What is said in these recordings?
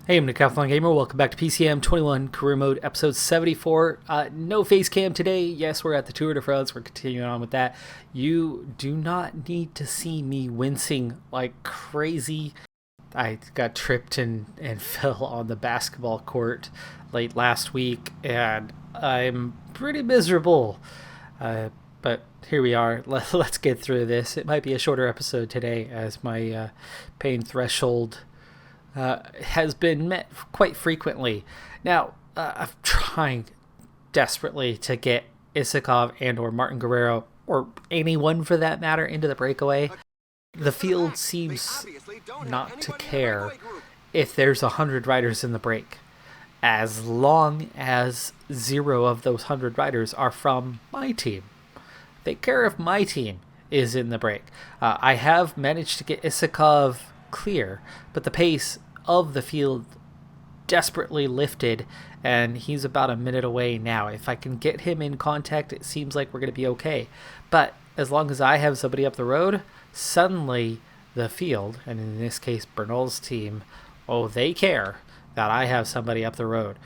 Hey, I'm Decathlon Gamer. Welcome back to PCM21 Career Mode, episode 74. No face cam today. Yes, we're at the Tour de France. We're continuing on with that. You do not need to see me wincing like crazy. I got tripped and fell on the basketball court late last week, and I'm pretty miserable. But here we are. Let's get through this. It might be a shorter episode today as my pain threshold has been met quite frequently. Now, I'm trying desperately to get Isakov and or Martin Guerrero, or anyone for that matter, into the breakaway. The field seems not to care if there's 100 riders in the break, as long as 0 of those 100 riders are from my team. They care if my team is in the break. I have managed to get Isakov clear, but the pace of the field desperately lifted, and he's about a minute away now. If I can get him in contact, it seems like we're going to be okay. But as long as I have somebody up the road, suddenly the field, and in this case Bernal's team, they care that I have somebody up the road.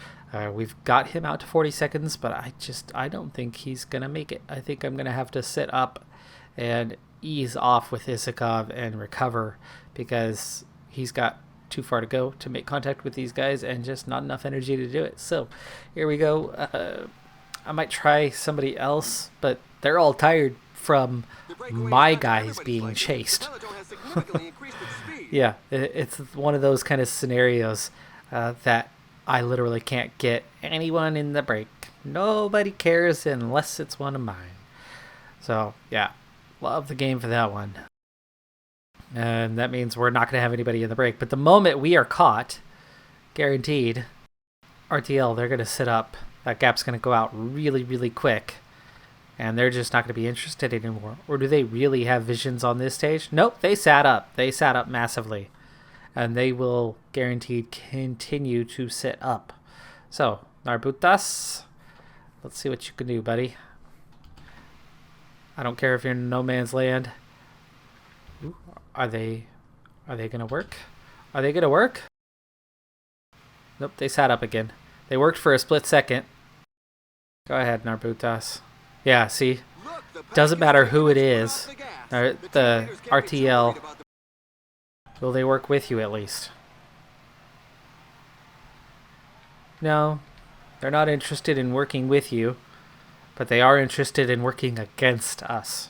We've got him out to 40 seconds, but I don't think he's going to make it. I think I'm going to have to sit up and ease off with Isakov and recover, because he's got too far to go to make contact with these guys and just not enough energy to do it. So here we go. I might try somebody else, but they're all tired from my guys being chased. Yeah, it's one of those kind of scenarios that I literally can't get anyone in the break. Nobody cares unless it's one of mine. So yeah, love the game for that one. And that means we're not going to have anybody in the break. But the moment we are caught, guaranteed, RTL, they're going to sit up. That gap's going to go out really, really quick. And they're just not going to be interested anymore. Or do they really have visions on this stage? Nope, they sat up. They sat up massively. And they will guaranteed continue to sit up. So, Narbutas, let's see what you can do, buddy. I don't care if you're in no man's land. Ooh, are they gonna work? Are they gonna work? Nope, they sat up again. They worked for a split second. Go ahead, Narbutas. Yeah, see? Doesn't matter who it is. The RTL. Will they work with you at least? No, they're not interested in working with you, but they are interested in working against us.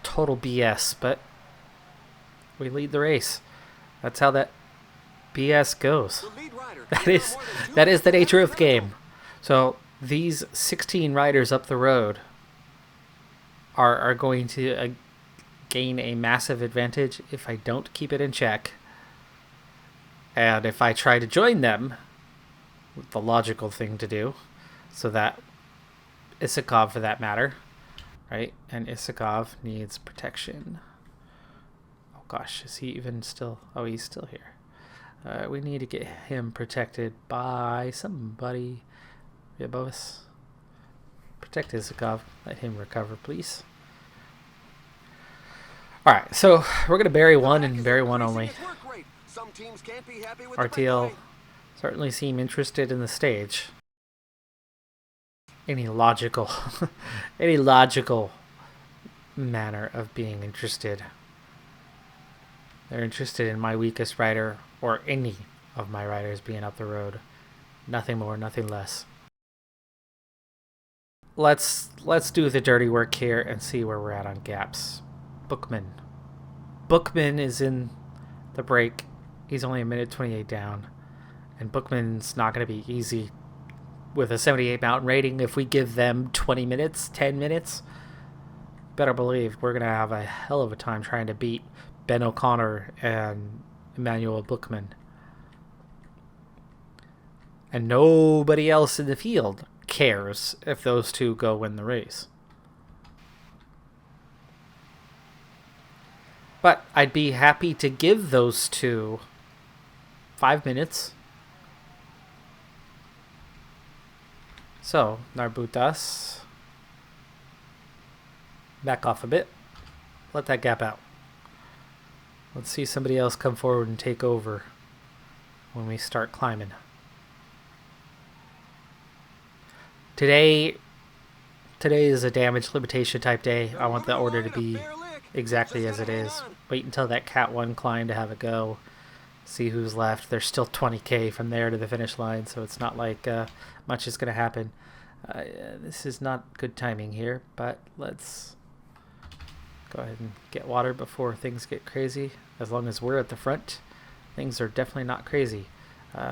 Total BS, but we lead the race. That's how that BS goes. That is the nature of the game. So these 16 riders up the road are going to gain a massive advantage if I don't keep it in check. And if I try to join them, the logical thing to do, so that Isakov, for that matter, right? And Isakov needs protection. Oh gosh, is he even still? Oh, he's still here. We need to get him protected by somebody above us. Protect Isakov. Let him recover, please. Alright, so we're going to bury one and bury one only. RTL certainly seem interested in the stage. Any logical manner of being interested. They're interested in my weakest rider, or any of my riders being up the road. Nothing more, nothing less. Let's do the dirty work here and see where we're at on gaps. Bookman is in the break. He's only a minute 28 down, and Bookman's not going to be easy with a 78 mountain rating. If we give them 20 minutes, 10 minutes, better believe we're going to have a hell of a time trying to beat Ben O'Connor and Emmanuel Bookman. And nobody else in the field cares if those two go win the race. But I'd be happy to give those two 5 minutes. So, Narbutas, back off a bit. Let that gap out. Let's see somebody else come forward and take over. when we start climbing. Today is a damage limitation type day. I want the order to be exactly as it is. Wait until that Cat 1 climb to have a go. See who's left. There's still 20k from there to the finish line, so it's not like much is going to happen. This is not good timing here, but let's go ahead and get water before things get crazy. As long as we're at the front, things are definitely not crazy.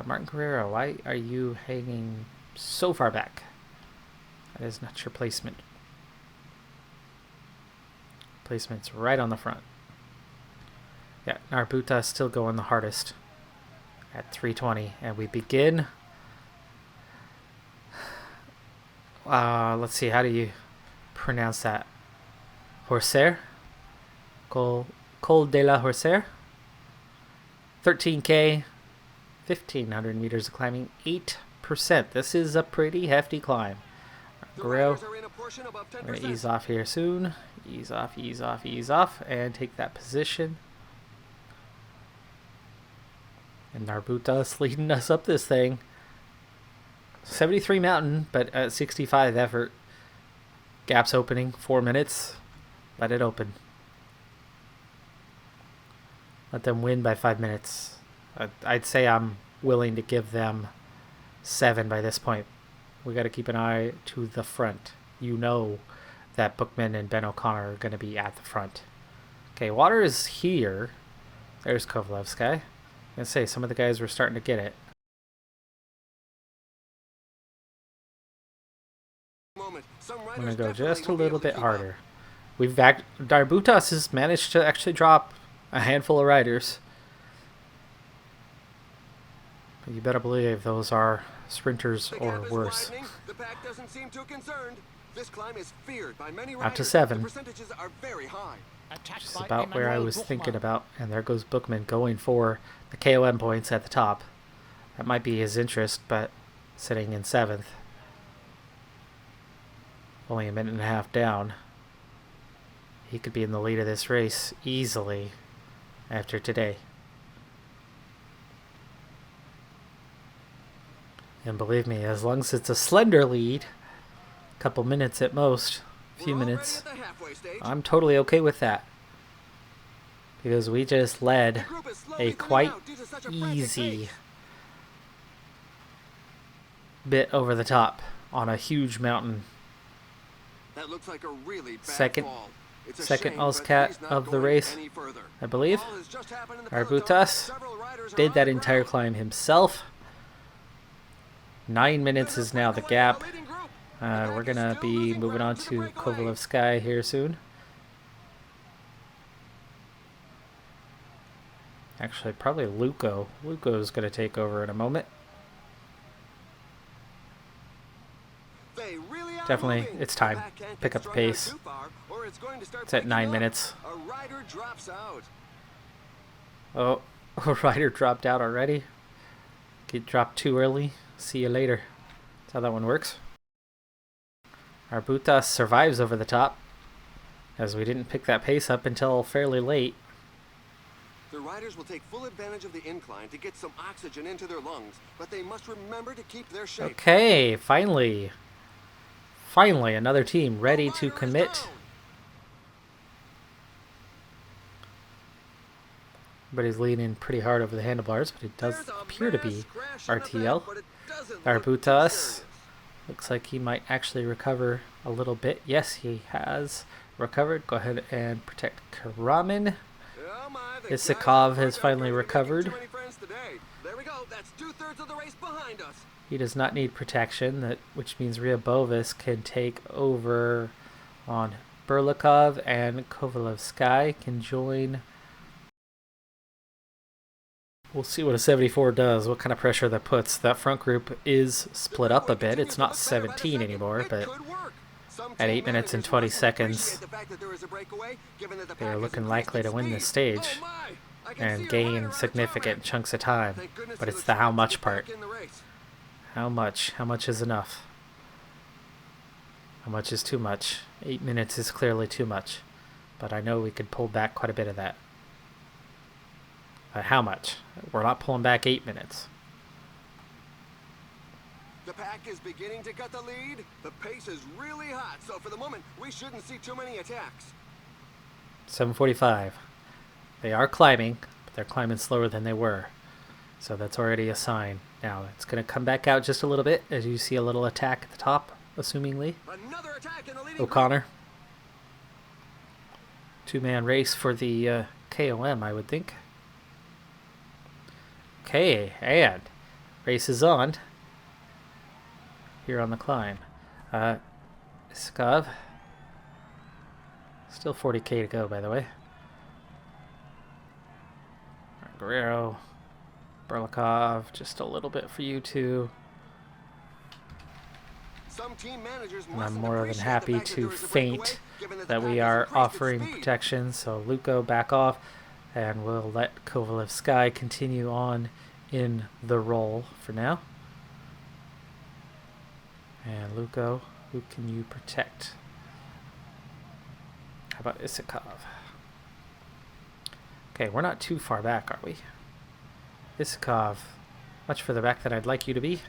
Martin Carrera, why are you hanging so far back? That is not your placement. Placement's right on the front. Yeah, Narbuta is still going the hardest at 320, and we begin. Let's see, how do you pronounce that? Horser? Col de la Horser? 13k, 1500 meters of climbing, 8%. This is a pretty hefty climb. Guerrero, we're going to ease off here soon. Ease off, ease off, ease off, and take that position. And Narbuta leading us up this thing. 73 mountain, but at 65 effort. Gaps opening, 4 minutes. Let it open. Let them win by 5 minutes. I'd say I'm willing to give them 7 by this point. We got to keep an eye to the front. You know that Bookman and Ben O'Connor are going to be at the front. Okay, water is here. There's Kovalevsky. I'm going to say some of the guys were starting to get it. I'm going to go just a little bit harder. Darbutas has managed to actually drop a handful of riders. But you better believe those are sprinters or worse. Out to 7. Which is about where I was thinking about. And there goes Bookman going for the KOM points at the top. That might be his interest, but sitting in 7th. Only a minute and a half down. He could be in the lead of this race easily after today. And believe me, as long as it's a slender lead, a couple minutes at most, a few minutes, I'm totally okay with that. Because we just led a quite easy bit over the top on a huge mountain. That looks like a really bad Second Second Ozcat of the race, I believe. Arbutas did that entire climb himself. 9 minutes is now the gap. We're going to be moving on to Kovalevsky here soon. Actually, probably Luco. Luco is going to take over in a moment. Definitely, it's time. Pick up the pace. It's at 9 minutes. Oh, a rider dropped out already. Get dropped too early. See you later. That's how that one works. Arbutas survives over the top, as we didn't pick that pace up until fairly late. The riders will take full advantage of the incline to get some oxygen into their lungs, but they must remember to keep their shape. Okay, finally. Finally, another team ready to commit. Everybody's leaning pretty hard over the handlebars, but it does appear to be RTL. Arbutas looks like he might actually recover a little bit. Yes, he has recovered. Go ahead and protect Karaman. Isakov has finally recovered. He does not need protection, which means Ryabovis can take over on Burlikov, and Kovalevsky can join. We'll see what a 74 does, what kind of pressure that puts. That front group is split up a bit. It's not 17 anymore, but at 8 minutes and 20 seconds, they are looking likely to win this stage and gain significant chunks of time. But it's the how much part. How much? How much is enough? How much is too much? 8 minutes is clearly too much, but I know we could pull back quite a bit of that. How much? We're not pulling back 8 minutes. The pack is beginning to cut the lead. The pace is really hot, so for the moment, we shouldn't see too many attacks. 7:45. They are climbing, but they're climbing slower than they were. So that's already a sign. Now, it's going to come back out just a little bit as you see a little attack at the top, assumingly. Another attack in the leading O'Connor. Two-man race for the KOM, I would think. Okay, and race is on. Here on the climb. Iskov. Still 40k to go, by the way. Guerrero. Berlikov. Just a little bit for you two. Some team managers And I'm more than happy to faint that we are offering protection. So Luko, back off. And we'll let Kovalev Sky continue on in the role for now. And Luko, who can you protect? How about Isakov? Okay, we're not too far back, are we? Isakov, much further back than I'd like you to be.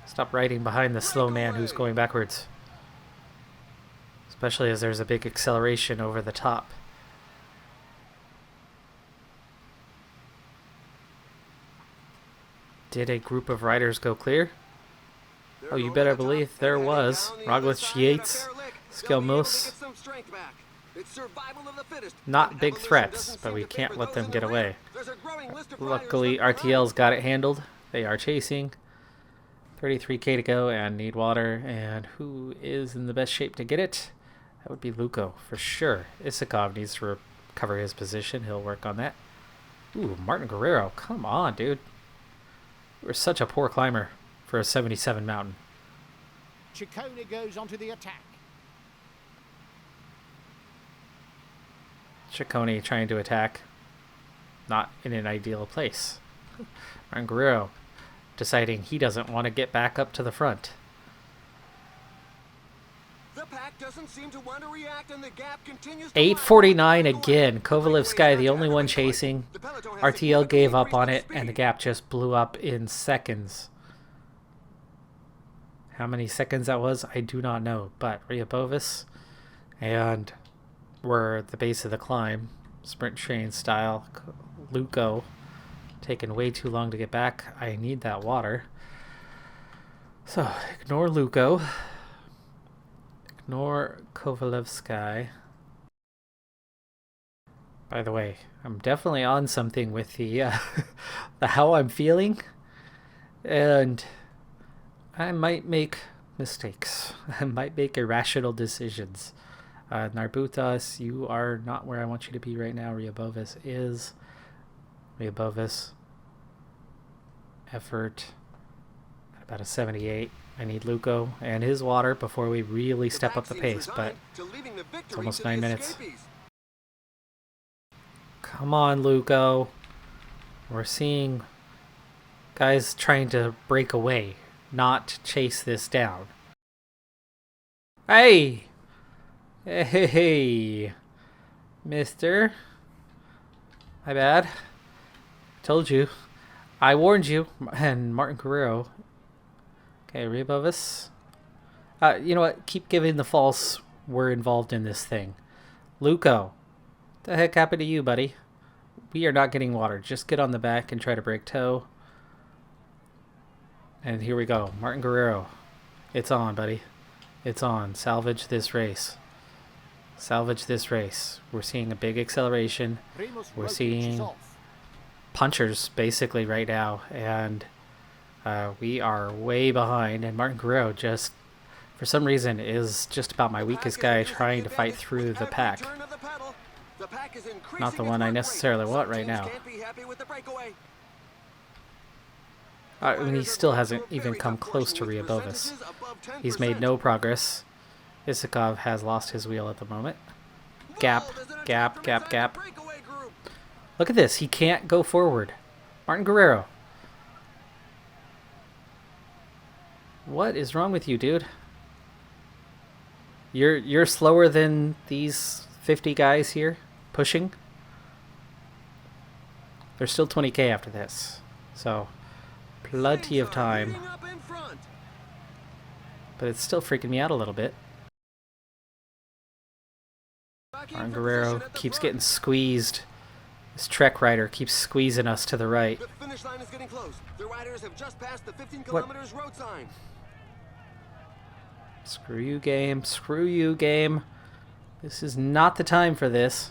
Stop riding behind the slow man who's going backwards. Especially as there's a big acceleration over the top. Did a group of riders go clear? Oh, you better believe there was. Roglic, Yates, Skelmos. Not big threats, but we can't let them get away. Luckily, RTL's got it handled. They are chasing. 33k to go and need water. And who is in the best shape to get it? That would be Luko, for sure. Isakov needs to recover his position. He'll work on that. Ooh, Martin Guerrero. Come on, dude. You were such a poor climber for a 77 mountain. Ciccone goes onto the attack. Ciccone trying to attack. Not in an ideal place. Martin Guerrero deciding he doesn't want to get back up to the front. The pack doesn't seem to want to react and the gap continues to 8:49 again. Kovalev Sky, the only one chasing. RTL gave up on it and the gap just blew up in seconds. How many seconds that was, I do not know. But Ryabovis, and we're at the base of the climb. Sprint train style. Luko taking way too long to get back. I need that water. So, ignore Luko. Ignore Kovalev Sky. By the way, I'm definitely on something with the how I'm feeling. And I might make mistakes. I might make irrational decisions. Narbutas, you are not where I want you to be right now. Ryabovis is. Ryabovis. Effort. About a 78. I need Luko and his water before we really step up the pace, but it's almost 9 minutes. Come on, Luko. We're seeing guys trying to break away, not chase this down. Hey! Hey, mister. My bad. Told you. I warned you. And Martin Guerrero. Okay, Ryabovis. You know what? Keep giving the false we're involved in this thing. Luko. What the heck happened to you, buddy? We are not getting water. Just get on the back and try to break toe. And here we go. Martin Guerrero. It's on, buddy. It's on. Salvage this race. Salvage this race. We're seeing a big acceleration. We're seeing punchers basically right now. And we are way behind. And Martin Guerrero just, for some reason, is just about my weakest guy trying to fight through the pack. Not the one I necessarily want right now. I mean, he still hasn't even come close to Ryabovis. He's made no progress. Isakov has lost his wheel at the moment. Gap, gap, gap, gap. Look at this. He can't go forward. Martin Guerrero. What is wrong with you, dude? You're slower than these 50 guys here pushing. There's still 20k after this. So, plenty of time. but it's still freaking me out a little bit. Martin Guerrero keeps getting squeezed. This Trek rider keeps squeezing us to the right. The finish line is getting close. The riders have just passed the 15 kilometers road sign. Screw you, game. Screw you, game. This is not the time for this.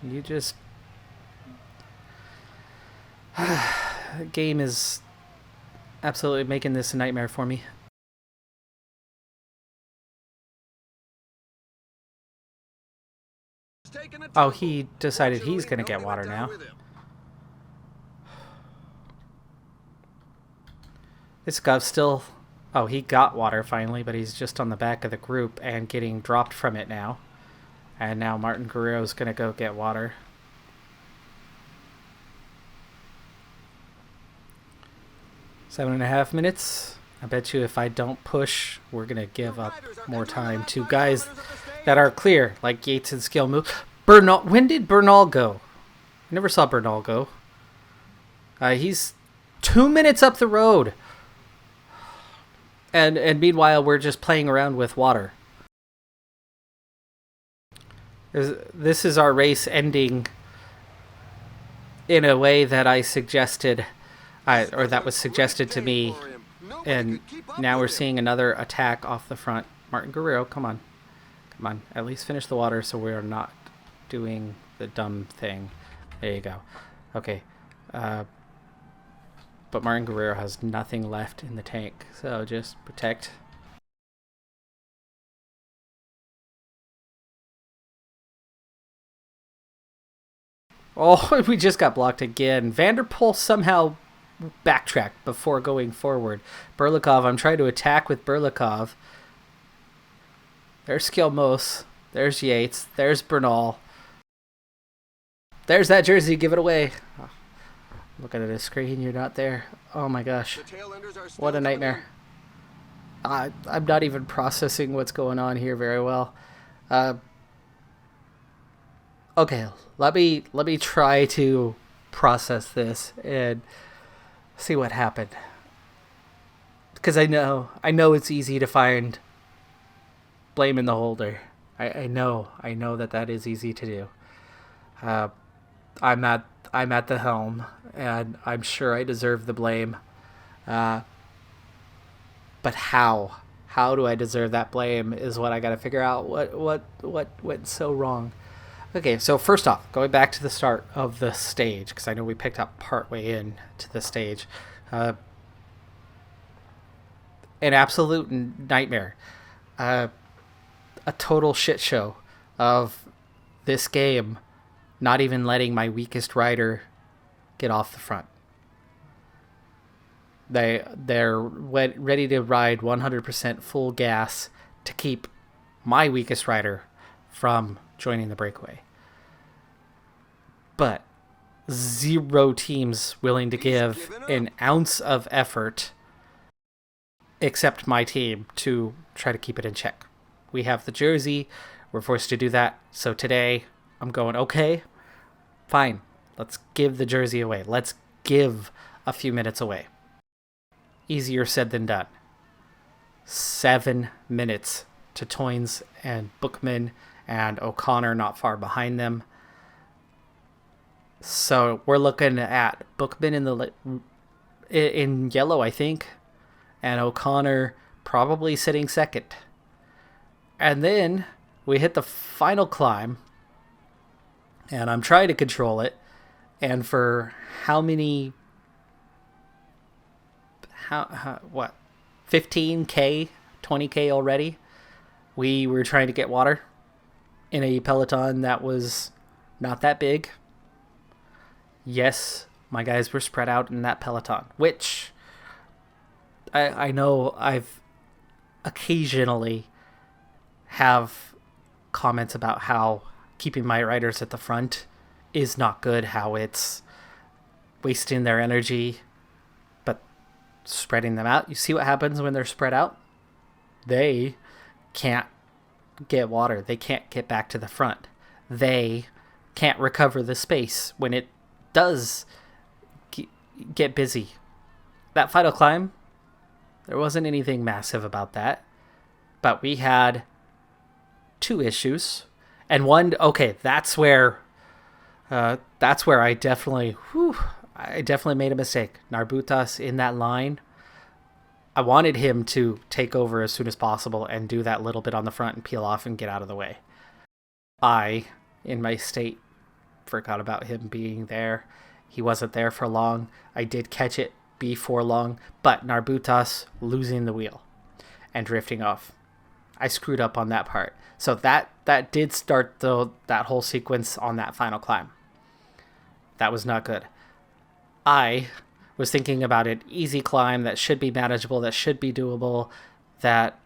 You just... The game is absolutely making this a nightmare for me. Oh, he decided he's going to get water now. This guy's still... Oh, he got water finally, but he's just on the back of the group and getting dropped from it now. And now Martin Guerrero's going to go get water. Seven and a half minutes. I bet you if I don't push, we're going to give up more time to guys that are clear, like Yates and Skill Move. Bernal, when did Bernal go? I never saw Bernal go. He's 2 minutes up the road. And meanwhile, we're just playing around with water. This is our race ending in a way that I suggested, or that was suggested to me. And now we're seeing another attack off the front. Martin Guerrero, come on. Come on, at least finish the water so we're not doing the dumb thing. There you go. Okay. But Martin Guerrero has nothing left in the tank, so just protect. Oh, we just got blocked again. Vanderpool somehow backtracked before going forward. Berlikov, I'm trying to attack with Berlikov. There's Skjelmos. There's Yates. There's Bernal. There's that jersey. Give it away. Oh, looking at a screen. You're not there. Oh my gosh. What a nightmare. I'm not even processing what's going on here very well. Okay, let me try to process this and see what happened. Because I know it's easy to find blame in the holder. I know that is easy to do. I'm at the helm, and I'm sure I deserve the blame. But how? How do I deserve that blame is what I got to figure out. What went so wrong? Okay, so first off, going back to the start of the stage, because I know we picked up partway in to the stage. An absolute nightmare. A total shit show of this game not even letting my weakest rider get off the front. They're ready to ride 100% full gas to keep my weakest rider from joining the breakaway. But zero teams willing to give an ounce of effort except my team to try to keep it in check. We have the jersey. We're forced to do that. So today I'm going, okay, fine. Let's give the jersey away. Let's give a few minutes away. Easier said than done. 7 minutes to Toynes and Bookman and O'Connor not far behind them. So we're looking at Bookman in yellow, I think, and O'Connor probably sitting second. And then we hit the final climb, and I'm trying to control it. And for how many... what? 15K, 20K already? We were trying to get water in a Peloton that was not that big. Yes, my guys were spread out in that Peloton, which I know I've occasionally have comments about how keeping my riders at the front is not good, how it's wasting their energy, but spreading them out. You see what happens when they're spread out? They can't get water. They can't get back to the front. They can't recover the space when it does get busy. That final climb, There wasn't anything massive about that. But we had 2 issues. And one, okay, that's where I definitely made a mistake. Narbutas in that line. I wanted him to take over as soon as possible and do that little bit on the front and peel off and get out of the way. I, in my state, forgot about him being there. He wasn't there for long. I did catch it before long, but Narbutas losing the wheel and drifting off. I screwed up on that part. So that did start that whole sequence on that final climb. That was not good. I was thinking about an easy climb that should be manageable, that should be doable, that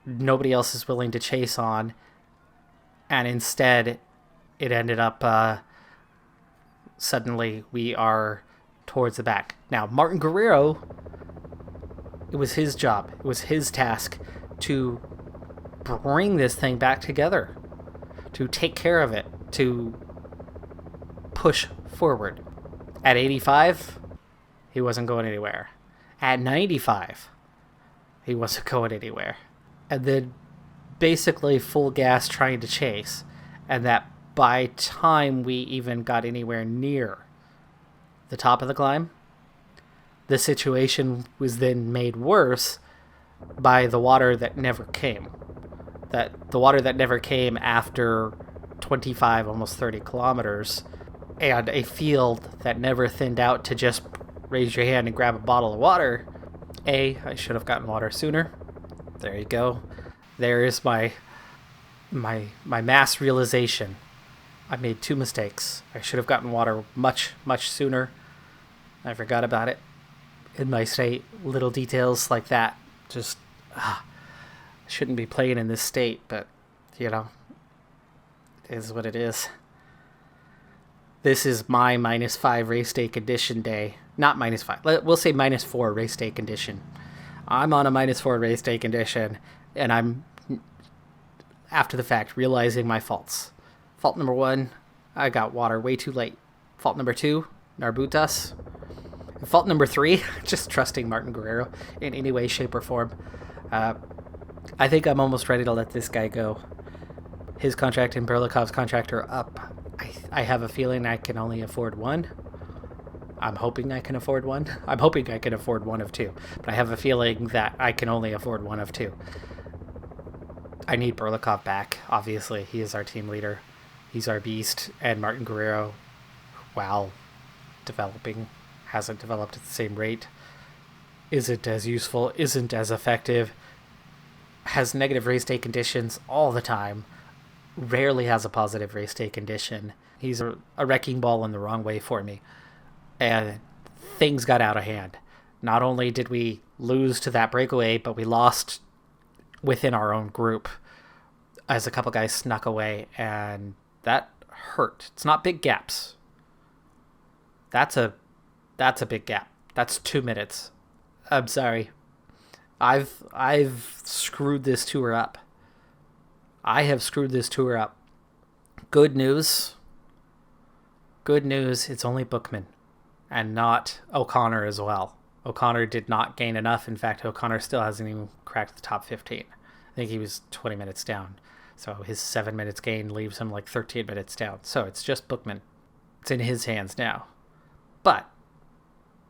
nobody else is willing to chase on. And instead, it ended up suddenly we are towards the back. Now, Martin Guerrero, it was his job. It was his task to bring this thing back together, to take care of it, to push forward. At 85, he wasn't going anywhere. At 95, he wasn't going anywhere. And then basically full gas trying to chase. And that by time we even got anywhere near the top of the climb, the situation was then made worse by the water that never came. The water that never came after 25, almost 30 kilometers, and a field that never thinned out to just raise your hand and grab a bottle of water. I should have gotten water sooner. There you go. There is my mass realization. I made 2 mistakes. I should have gotten water much, much sooner. I forgot about it. In my state, little details like that just shouldn't be playing in this state, but it is what it is. This is my -5 race day condition day. Not -5. We'll say -4 race day condition. I'm on a -4 race day condition, and I'm, after the fact, realizing my faults. Fault number 1, I got water way too late. Fault number 2, Narbutas. And fault number 3, just trusting Martin Guerrero in any way, shape, or form. I think I'm almost ready to let this guy go. His contract and Berlikov's contract are up. I have a feeling I can only afford one. I'm hoping I can afford one. I'm hoping I can afford one of 2. But I have a feeling that I can only afford one of 2. I need Berlikov back, obviously. He is our team leader. He's our beast. And Martin Guerrero, while developing, hasn't developed at the same rate. Isn't as useful, isn't as effective. Has negative race day conditions all the time. Rarely has a positive race day condition. He's a wrecking ball in the wrong way for me. And things got out of hand. Not only did we lose to that breakaway, but we lost within our own group as a couple guys snuck away, and that hurt. It's not big gaps. That's a big gap. That's 2 minutes. I'm sorry. I've screwed this tour up. I have screwed this tour up. Good news, it's only Bookman and not O'Connor as well. O'Connor did not gain enough. In fact, O'Connor still hasn't even cracked the top 15. I think he was 20 minutes down. So his 7 minutes gain leaves him like 13 minutes down. So it's just Bookman. It's in his hands now. But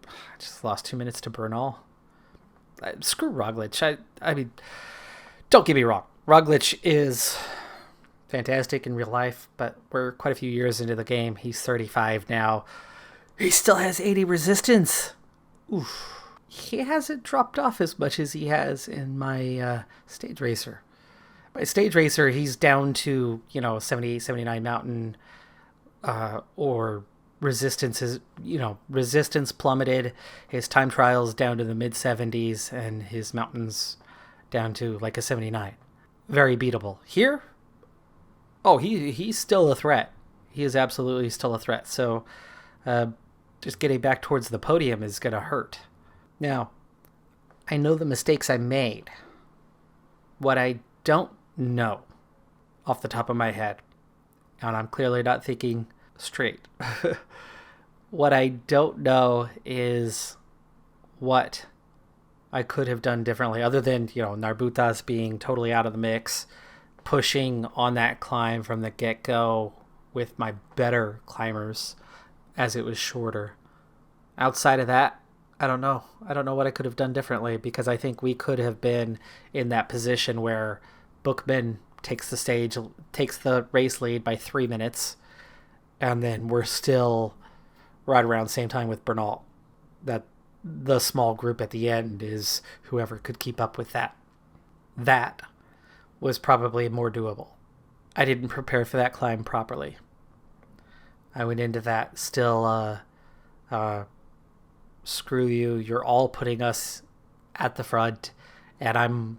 I just lost 2 minutes to Bernal. Screw Roglic. I mean, don't get me wrong. Roglic is fantastic in real life, but we're quite a few years into the game. He's 35 now. He still has 80 resistance. Oof. He hasn't dropped off as much as he has in my stage racer. My stage racer, he's down to, 78, 79 mountain, or resistance is, resistance plummeted. His time trials down to the mid 70s, and his mountains down to like a 79. Very beatable. Here, he's still a threat. He is absolutely still a threat. So just getting back towards the podium is going to hurt. Now, I know the mistakes I made. What I don't know off the top of my head, and I'm clearly not thinking straight, what I don't know is what I could have done differently, other than, Narbutas being totally out of the mix, pushing on that climb from the get-go with my better climbers as it was shorter. Outside of that, I don't know. I don't know what I could have done differently, because I think we could have been in that position where Bookman takes the race lead by 3 minutes, and then we're still right around the same time with Bernal. That the small group at the end is whoever could keep up with that. That was probably more doable. I didn't prepare for that climb properly. I went into that still, screw you, you're all putting us at the front, and I'm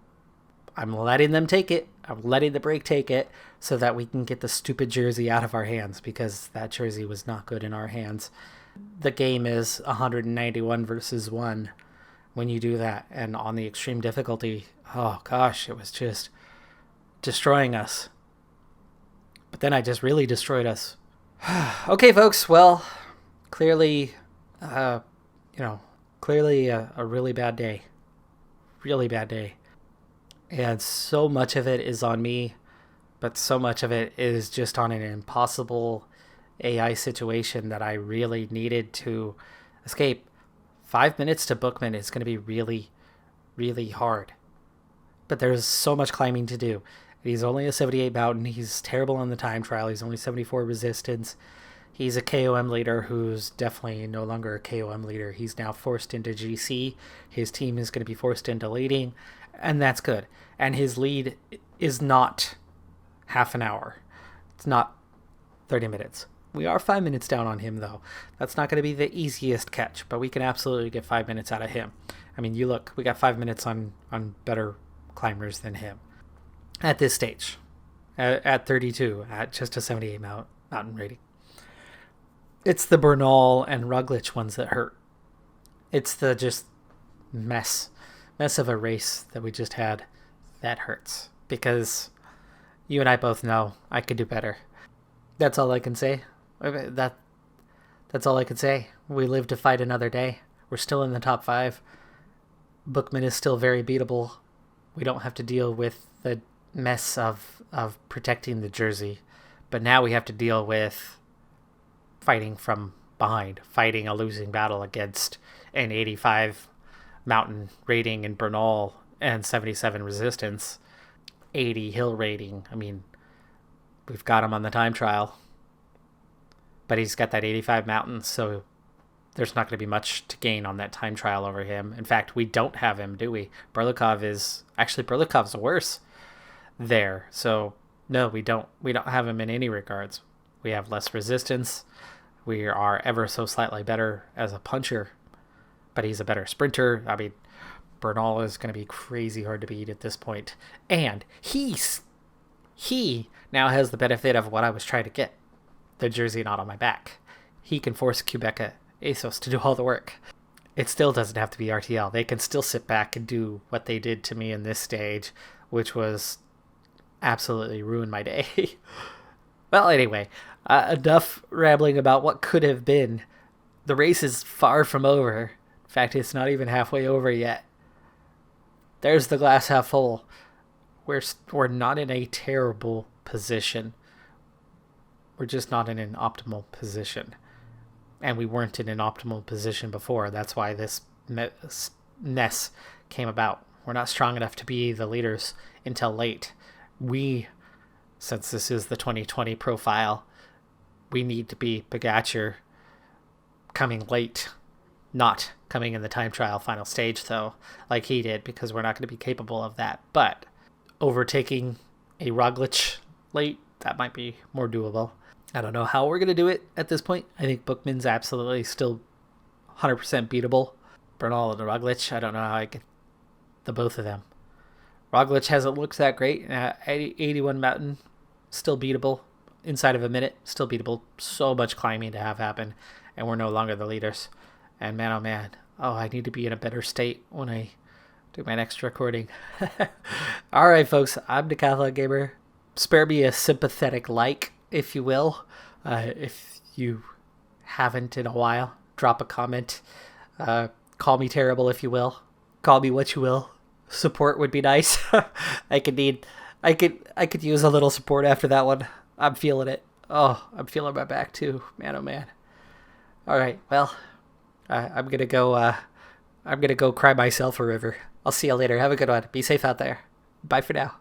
letting them take it. I'm letting the break take it so that we can get the stupid jersey out of our hands, because that jersey was not good in our hands. The game is 191 versus 1 when you do that, and on the extreme difficulty, oh gosh, it was just destroying us. But then I just really destroyed us. Okay, folks, well, clearly a really bad day. Really bad day. And so much of it is on me, but so much of it is just on an impossible AI situation that I really needed to escape. 5 minutes to Bookman is going to be really, really hard. But there's so much climbing to do. He's only a 78 mountain. He's terrible on the time trial. He's only 74 resistance. He's a KOM leader who's definitely no longer a KOM leader. He's now forced into GC. His team is going to be forced into leading, and that's good. And his lead is not half an hour. It's not 30 minutes. We are 5 minutes down on him, though. That's not going to be the easiest catch, but we can absolutely get 5 minutes out of him. I mean, you look, we got 5 minutes on better climbers than him at this stage, at 32, at just a 78 mountain rating. It's the Bernal and Roglic ones that hurt. It's the just mess of a race that we just had that hurts, because you and I both know I could do better. That's all I can say. That's all I can say. We live to fight another day. We're still in the top 5. Bookman is still very beatable. We don't have to deal with the mess of protecting the jersey, but now we have to deal with fighting from behind, fighting a losing battle against an 85 mountain rating in Bernal and 77 resistance, 80 hill rating. I mean, we've got him on the time trial, but he's got that 85 mountain, so there's not going to be much to gain on that time trial over him. In fact, we don't have him, do we? Berlikov's worse there. So no, we don't have him in any regards. We have less resistance. We are ever so slightly better as a puncher, but he's a better sprinter. I mean, Bernal is going to be crazy hard to beat at this point. And he now has the benefit of what I was trying to get. The jersey not on my back. He can force Quebec ASOS to do all the work. It still doesn't have to be RTL. They can still sit back and do what they did to me in this stage, which was absolutely ruin my day. Well, anyway, enough rambling about what could have been. The race is far from over. In fact, it's not even halfway over yet. There's the glass half full. We're not in a terrible position. We're just not in an optimal position. And we weren't in an optimal position before. That's why this mess came about. We're not strong enough to be the leaders until late. Since this is the 2020 profile, we need to be Pogačar coming late, not coming in the time trial final stage, though, like he did, because we're not going to be capable of that. But overtaking a Roglic late, that might be more doable. I don't know how we're going to do it at this point. I think Bookman's absolutely still 100% beatable. Bernal and Roglic, I don't know how I get the both of them. Roglic hasn't looked that great. 81 mountain, still beatable. Inside of a minute, still beatable. So much climbing to have happen, and we're no longer the leaders. And man, oh man, I need to be in a better state when I do my next recording. All right, folks, I'm Decathlon Gamer. Spare me a sympathetic like, if you will. If you haven't in a while, drop a comment. Call me terrible, if you will. call me what you will. Support would be nice. I could use a little support after that one. I'm feeling it. Oh, I'm feeling my back too. Man, oh man. All right, well, I'm gonna go cry myself a river. I'll see you later. Have a good one. Be safe out there. Bye for now.